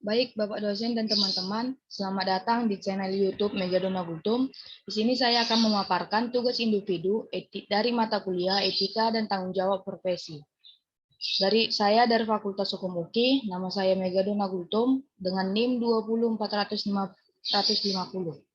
Baik, Bapak dosen dan teman-teman, selamat datang di channel YouTube Megadona Gultum. Di sini saya akan memaparkan tugas individu dari mata kuliah Etika dan Tanggung Jawab Profesi. Dari Fakultas Hukum UKI, nama saya Megadona Gultum dengan NIM 20450.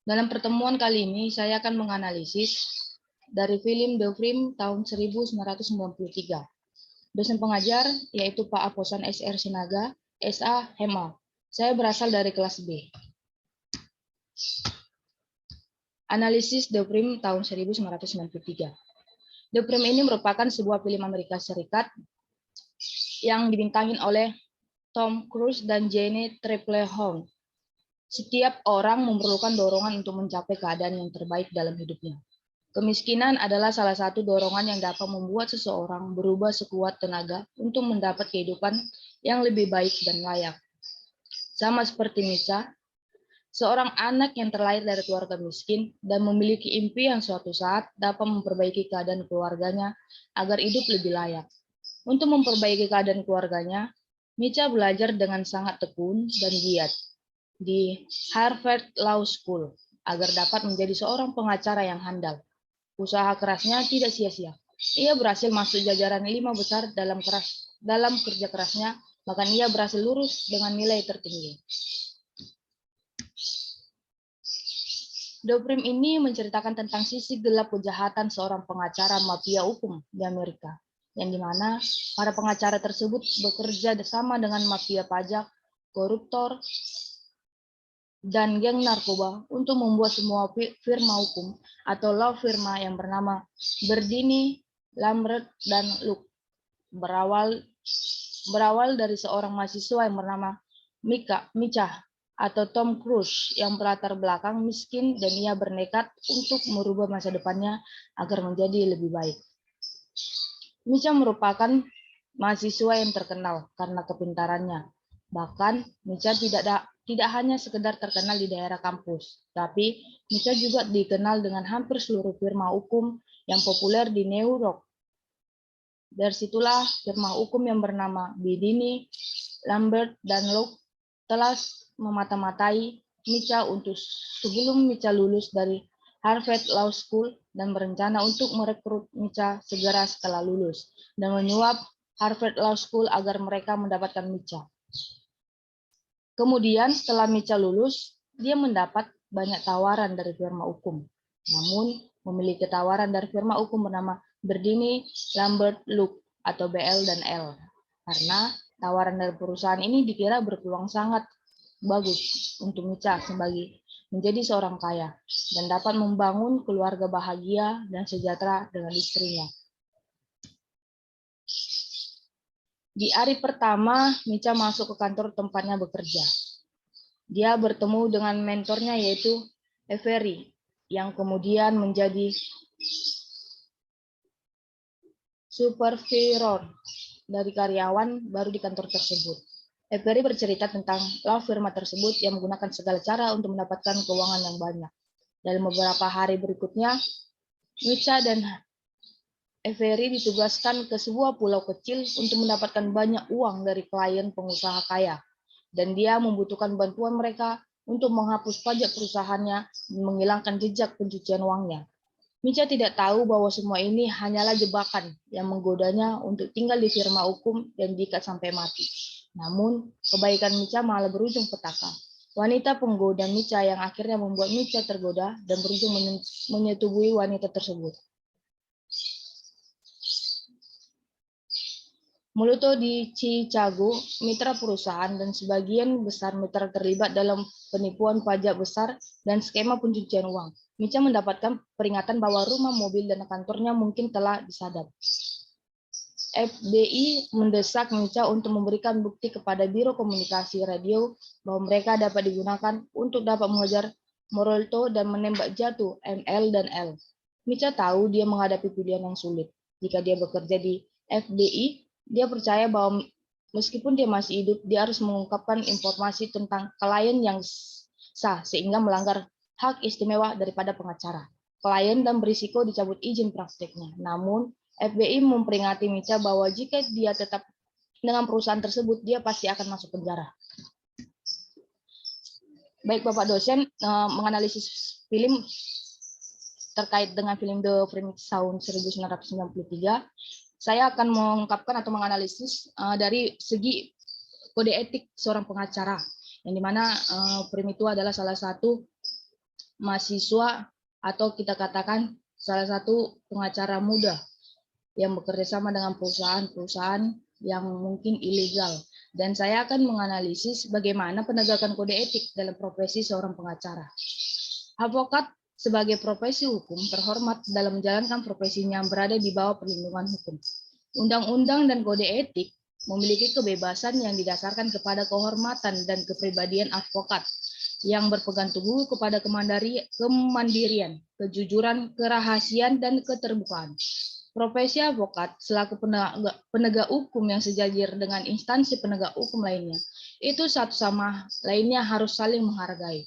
Dalam pertemuan kali ini, saya akan menganalisis dari film The Film tahun 1993. Dosen pengajar yaitu Pak Aposan SR Sinaga, SA Hema. Saya berasal dari kelas B. Analisis The Film tahun 1993. The Film ini merupakan sebuah film Amerika Serikat yang dibintangin oleh Tom Cruise dan Jeanne Tripplehorn. Setiap orang memerlukan dorongan untuk mencapai keadaan yang terbaik dalam hidupnya. Kemiskinan adalah salah satu dorongan yang dapat membuat seseorang berubah sekuat tenaga untuk mendapat kehidupan yang lebih baik dan layak. Sama seperti Micha, seorang anak yang terlahir dari keluarga miskin dan memiliki impian suatu saat dapat memperbaiki keadaan keluarganya agar hidup lebih layak. Untuk memperbaiki keadaan keluarganya, Micha belajar dengan sangat tekun dan giat di Harvard Law School agar dapat menjadi seorang pengacara yang handal. Usaha kerasnya tidak sia-sia. Ia berhasil masuk jajaran 5 besar dalam kerja kerasnya, bahkan ia berhasil lulus dengan nilai tertinggi. The Film ini menceritakan tentang sisi gelap kejahatan seorang pengacara mafia hukum di Amerika, yang dimana para pengacara tersebut bekerja bersama dengan mafia pajak, koruptor, dan geng narkoba untuk membuat semua firma hukum atau law firma yang bernama Berdini, Lambert, dan Luke. Berawal dari seorang mahasiswa yang bernama Micha atau Tom Cruise yang berlatar belakang miskin dan ia bernekat untuk merubah masa depannya agar menjadi lebih baik. Micha merupakan mahasiswa yang terkenal karena kepintarannya. Bahkan Micha tidak hanya sekedar terkenal di daerah kampus, tapi Micha juga dikenal dengan hampir seluruh firma hukum yang populer di New York. Dari situlah firma hukum yang bernama Berdini, Lambert, dan Luke telah memata-matai Micha untuk sebelum Micha lulus dari Harvard Law School dan berencana untuk merekrut Micha segera setelah lulus dan menyuap Harvard Law School agar mereka mendapatkan Micha. Kemudian setelah Micha lulus, dia mendapat banyak tawaran dari firma hukum. Namun memiliki tawaran dari firma hukum bernama Berdini, Lambert, Luke atau BL dan L. Karena tawaran dari perusahaan ini dikira berpeluang sangat bagus untuk Micha sebagai menjadi seorang kaya dan dapat membangun keluarga bahagia dan sejahtera dengan istrinya. Di hari pertama, Micha masuk ke kantor tempatnya bekerja. Dia bertemu dengan mentornya yaitu Avery, yang kemudian menjadi supervisor dari karyawan baru di kantor tersebut. Avery bercerita tentang law firma tersebut yang menggunakan segala cara untuk mendapatkan keuangan yang banyak. Dalam beberapa hari berikutnya, Micha dan Avery ditugaskan ke sebuah pulau kecil untuk mendapatkan banyak uang dari klien pengusaha kaya, dan dia membutuhkan bantuan mereka untuk menghapus pajak perusahaannya dan menghilangkan jejak pencucian uangnya. Micha tidak tahu bahwa semua ini hanyalah jebakan yang menggodanya untuk tinggal di firma hukum dan diikat sampai mati. Namun, kebaikan Micha malah berujung petaka. Wanita penggoda Micha yang akhirnya membuat Micha tergoda dan berujung menyetubuhi wanita tersebut. Muluto di Chicago, mitra perusahaan dan sebagian besar mitra terlibat dalam penipuan pajak besar dan skema pencucian uang. Micha mendapatkan peringatan bahwa rumah, mobil, dan kantornya mungkin telah disadap. FBI mendesak Micha untuk memberikan bukti kepada Biro Komunikasi Radio bahwa mereka dapat digunakan untuk dapat mengejar Muluto dan menembak jatuh ML dan L. Micha tahu dia menghadapi pilihan yang sulit. Jika dia bekerja di FBI, dia percaya bahwa Meskipun dia masih hidup, dia harus mengungkapkan informasi tentang klien yang sah sehingga melanggar hak istimewa daripada pengacara. Klien dan berisiko dicabut izin prakteknya. Namun, FBI memperingati Micha bahwa jika dia tetap dengan perusahaan tersebut, dia pasti akan masuk penjara. Baik Bapak dosen, menganalisis film terkait dengan film The Frame tahun 1993, saya akan mengungkapkan atau menganalisis dari segi kode etik seorang pengacara, yang dimana Prim itu adalah salah satu mahasiswa atau kita katakan salah satu pengacara muda yang bekerja sama dengan perusahaan-perusahaan yang mungkin ilegal. Dan saya akan menganalisis bagaimana penegakan kode etik dalam profesi seorang pengacara. Advokat sebagai profesi hukum terhormat dalam menjalankan profesinya berada di bawah perlindungan hukum. Undang-undang dan kode etik memiliki kebebasan yang didasarkan kepada kehormatan dan kepribadian advokat yang berpegang teguh kepada kemandirian, kejujuran, kerahasiaan, dan keterbukaan. Profesi advokat selaku penegak hukum yang sejajar dengan instansi penegak hukum lainnya, itu satu sama lainnya harus saling menghargai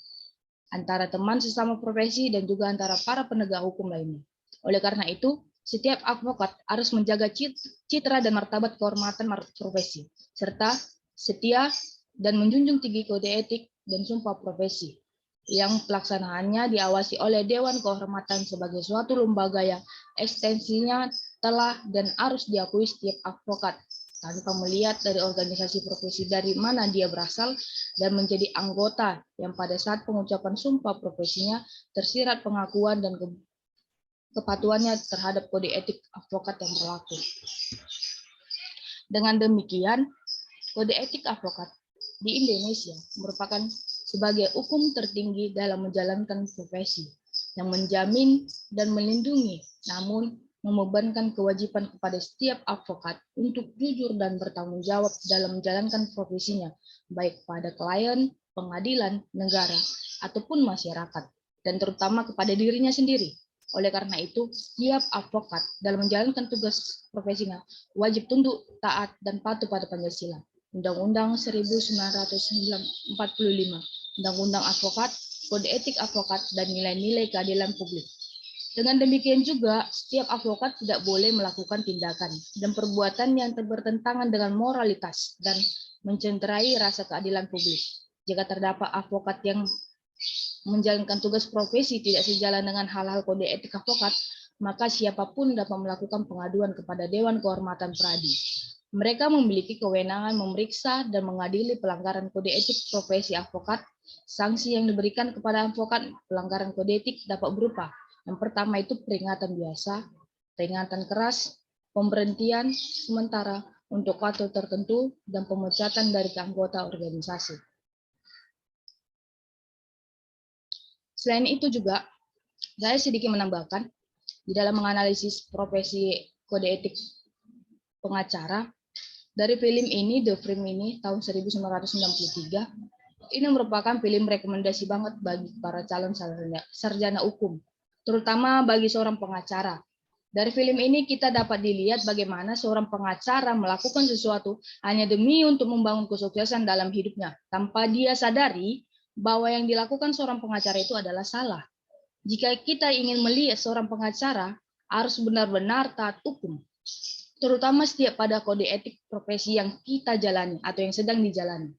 antara teman sesama profesi dan juga antara para penegak hukum lainnya. Oleh karena itu, setiap advokat harus menjaga citra dan martabat kehormatan profesi, serta setia dan menjunjung tinggi kode etik dan sumpah profesi, yang pelaksanaannya diawasi oleh Dewan Kehormatan sebagai suatu lembaga yang ekstensinya telah dan harus diakui setiap advokat tanpa melihat dari organisasi profesi dari mana dia berasal dan menjadi anggota yang pada saat pengucapan sumpah profesinya tersirat pengakuan dan kepatuhannya terhadap kode etik advokat yang berlaku. Dengan demikian, kode etik advokat di Indonesia merupakan sebagai hukum tertinggi dalam menjalankan profesi yang menjamin dan melindungi, namun membebankan kewajiban kepada setiap advokat untuk jujur dan bertanggung jawab dalam menjalankan profesinya, baik pada klien, pengadilan, negara, ataupun masyarakat, dan terutama kepada dirinya sendiri. Oleh karena itu, setiap advokat dalam menjalankan tugas profesinya wajib tunduk, taat, dan patuh pada Pancasila, Undang-Undang 1945, Undang-Undang Advokat, Kode Etik Advokat, dan nilai-nilai keadilan publik. Dengan demikian juga, setiap advokat tidak boleh melakukan tindakan dan perbuatan yang bertentangan dengan moralitas dan mencederai rasa keadilan publik. Jika terdapat advokat yang menjalankan tugas profesi tidak sejalan dengan hal-hal kode etik advokat, maka siapapun dapat melakukan pengaduan kepada Dewan Kehormatan Pradi. Mereka memiliki kewenangan memeriksa dan mengadili pelanggaran kode etik profesi advokat. Sanksi yang diberikan kepada advokat pelanggaran kode etik dapat berupa: yang pertama itu peringatan biasa, peringatan keras, pemberhentian sementara untuk waktu tertentu, dan pemecatan dari anggota organisasi. Selain itu juga, saya sedikit menambahkan, di dalam menganalisis profesi kode etik pengacara, dari film ini, The Frame ini, tahun 1993, ini merupakan film rekomendasi banget bagi para calon sarjana hukum, terutama bagi seorang pengacara. Dari film ini kita dapat dilihat bagaimana seorang pengacara melakukan sesuatu hanya demi untuk membangun kesuksesan dalam hidupnya, tanpa dia sadari bahwa yang dilakukan seorang pengacara itu adalah salah. Jika kita ingin melihat seorang pengacara, harus benar-benar taat hukum, terutama setiap pada kode etik profesi yang kita jalani atau yang sedang dijalani.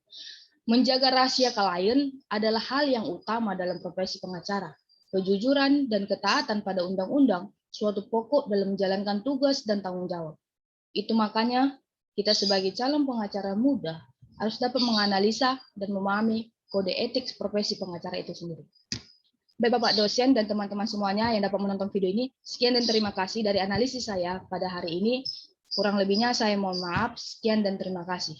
Menjaga rahasia klien adalah hal yang utama dalam profesi pengacara. Kejujuran dan ketaatan pada undang-undang suatu pokok dalam menjalankan tugas dan tanggung jawab. Itu makanya kita sebagai calon pengacara muda harus dapat menganalisa dan memahami kode etik profesi pengacara itu sendiri. Baik Bapak dosen dan teman-teman semuanya yang dapat menonton video ini, sekian dan terima kasih dari analisis saya pada hari ini. Kurang lebihnya saya mohon maaf. Sekian dan terima kasih.